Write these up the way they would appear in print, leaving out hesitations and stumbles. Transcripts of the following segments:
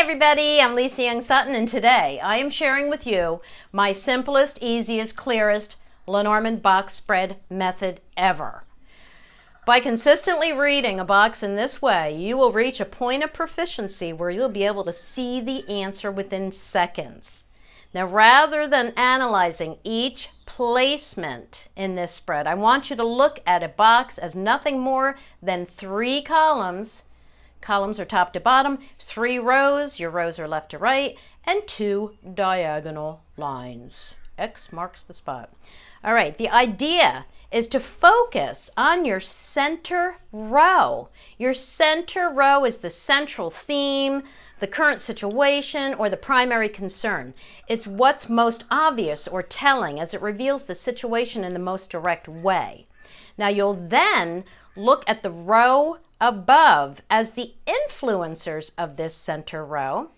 everybody, I'm Lisa Young Sutton, and today I am sharing with you my simplest, easiest, clearest Lenormand box spread method ever. By consistently reading a box in this way, you will reach a point of proficiency where you'll be able to see the answer within seconds. Now, rather than analyzing each placement in this spread, I want you to look at a box as nothing more than 3 columns. Columns are top to bottom, 3 rows, your rows are left to right, and 2 diagonal lines. X marks the spot. All right, the idea is to focus on your center row. Your center row is the central theme, the current situation, or the primary concern. It's what's most obvious or telling as it reveals the situation in the most direct way. Now you'll then look at the row above as the influencers of this center row,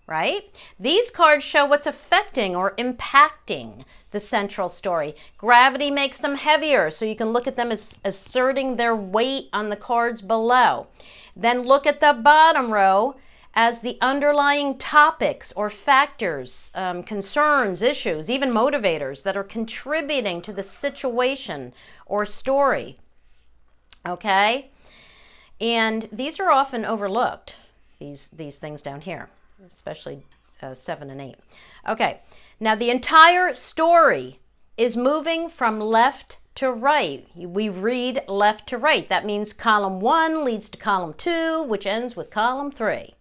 right? These cards show what's affecting or impacting the central story. Gravity makes them heavier, so you can look at them as asserting their weight on the cards below. Then look at the bottom row as the underlying topics or factors, concerns, issues, even motivators that are contributing to the situation or story. Okay? And these are often overlooked, these things down here, especially 7 and 8. Okay, now the entire story is moving from left to right. We read left to right. That means column 1 leads to column 2, which ends with column 3.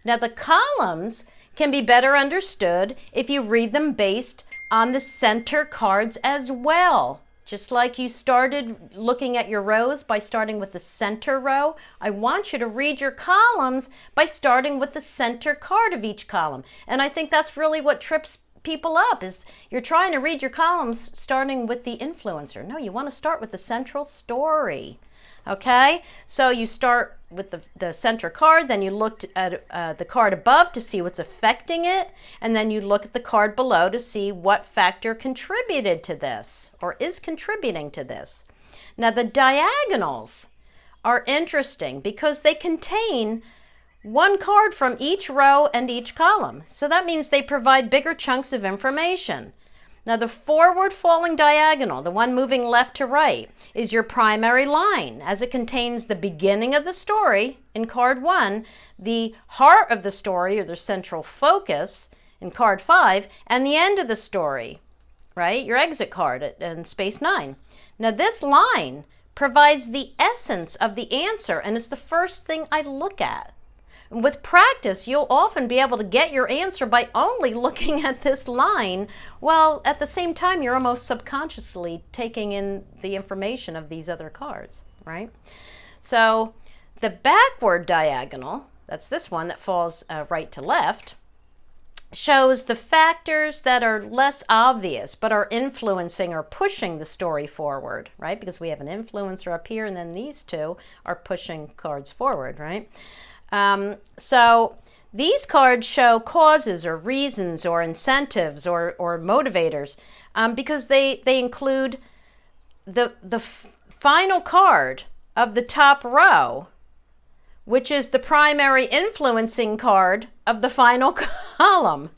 Now the columns can be better understood if you read them based on the center cards as well. Just like you started looking at your rows by starting with the center row, I want you to read your columns by starting with the center card of each column. And I think that's really what trips people up, is you're trying to read your columns starting with the influencer. No, you want to start with the central story. Okay, so you start with the center card, then you look at the card above to see what's affecting it, and then you look at the card below to see what factor contributed to this or is contributing to this. Now the diagonals are interesting because they contain 1 card from each row and each column. So that means they provide bigger chunks of information. Now the forward falling diagonal, the one moving left to right, is your primary line, as it contains the beginning of the story in card 1, the heart of the story or the central focus in card 5, and the end of the story, right? Your exit card in space 9. Now this line provides the essence of the answer, and it's the first thing I look at. With practice, you'll often be able to get your answer by only looking at this line, while at the same time you're almost subconsciously taking in the information of these other cards, right? So the backward diagonal, that's this one that falls right to left, shows the factors that are less obvious but are influencing or pushing the story forward, right? Because we have an influencer up here, and then these 2 are pushing cards forward, right? So these cards show causes or reasons or incentives or motivators because they include the final card of the top row, which is the primary influencing card of the final column.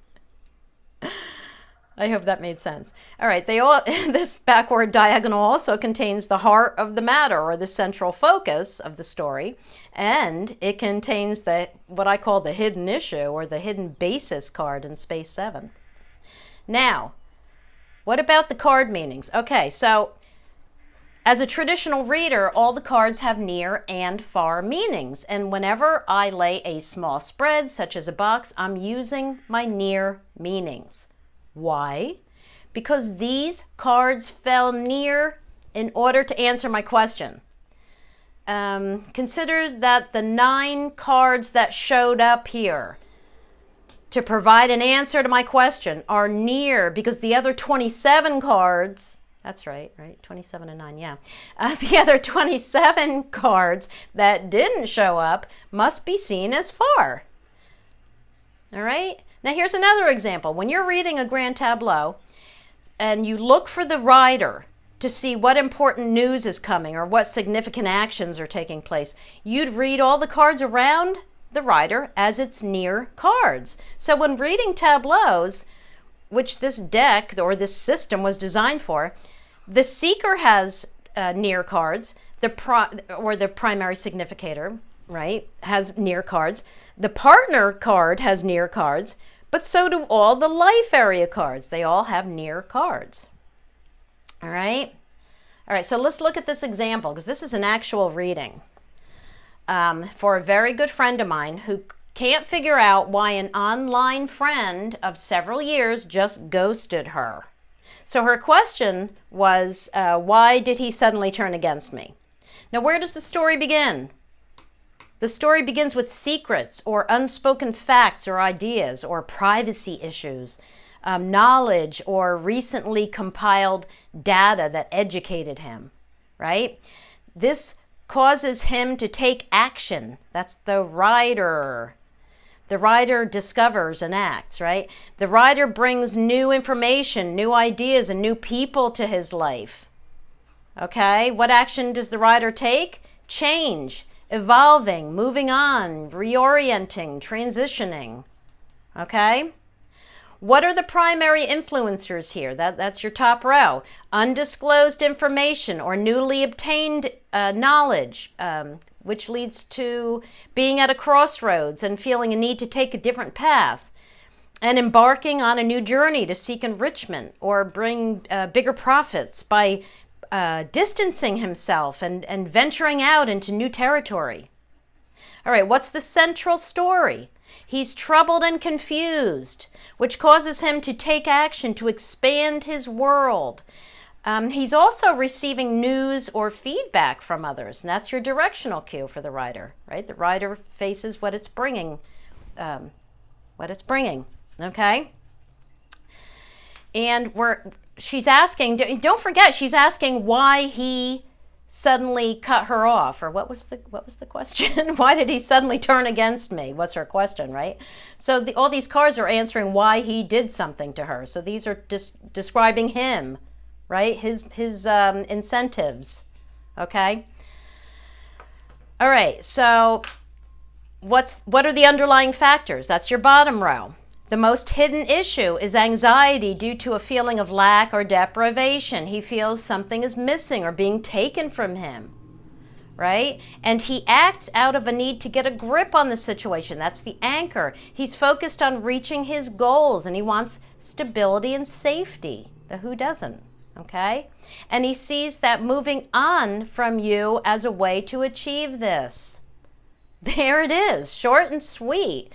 I hope that made sense. All right, this backward diagonal also contains the heart of the matter or the central focus of the story, and it contains what I call the hidden issue or the hidden basis card in space 7. Now, what about the card meanings? Okay, so as a traditional reader, all the cards have near and far meanings, and whenever I lay a small spread, such as a box, I'm using my near meanings. Why? Because these cards fell near in order to answer my question. Consider that the 9 cards that showed up here to provide an answer to my question are near because the other 27 cards, that's right, 27 and 9, yeah. The other 27 cards that didn't show up must be seen as far. All right? Now here's another example. When you're reading a grand tableau and you look for the rider to see what important news is coming or what significant actions are taking place, you'd read all the cards around the rider as its near cards. So when reading tableaus, which this deck or this system was designed for, the seeker has near cards, the primary significator, right, has near cards. The partner card has near cards, but so do all the life area cards. They all have near cards. All right? All right, so let's look at this example, because this is an actual reading for a very good friend of mine who can't figure out why an online friend of several years just ghosted her. So her question was, why did he suddenly turn against me? Now, where does the story begin? The story begins with secrets or unspoken facts or ideas or privacy issues, knowledge or recently compiled data that educated him, right? This causes him to take action. That's the rider. The rider discovers and acts, right? The rider brings new information, new ideas, and new people to his life. Okay? What action does the rider take? Change, evolving, moving on, reorienting, transitioning. Okay? What are the primary influencers here? That's your top row. Undisclosed information or newly obtained knowledge, which leads to being at a crossroads and feeling a need to take a different path and embarking on a new journey to seek enrichment or bring bigger profits by distancing himself and venturing out into new territory. All right, what's the central story? He's troubled and confused, which causes him to take action to expand his world. He's also receiving news or feedback from others, and that's your directional cue for the rider, right? The rider faces what it's bringing, okay? And she's asking, don't forget, she's asking why he suddenly cut her off, or what was the question? Why did he suddenly turn against me? What's her question, right? So all these cards are answering why he did something to her. So these are describing him, right? His incentives, okay? All right, so what are the underlying factors? That's your bottom row. The most hidden issue is anxiety due to a feeling of lack or deprivation. He feels something is missing or being taken from him, right? And he acts out of a need to get a grip on the situation. That's the anchor. He's focused on reaching his goals and he wants stability and safety. Who doesn't, okay? And he sees that moving on from you as a way to achieve this. There it is, short and sweet.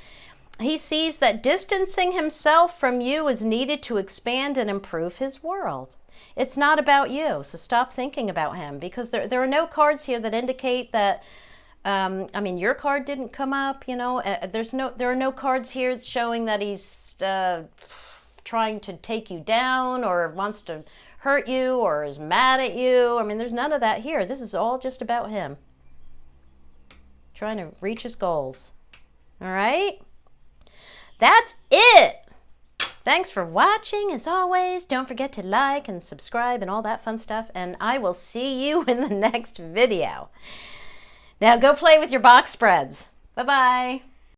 He sees that distancing himself from you is needed to expand and improve his world. It's not about you, so stop thinking about him, because there are no cards here that indicate that, I mean, your card didn't come up, you know, there are no cards here showing that he's trying to take you down or wants to hurt you or is mad at you. I mean, there's none of that here. This is all just about him trying to reach his goals. All right? That's it. Thanks for watching. As always, don't forget to like and subscribe and all that fun stuff, and I will see you in the next video. Now go play with your box spreads. Bye-bye.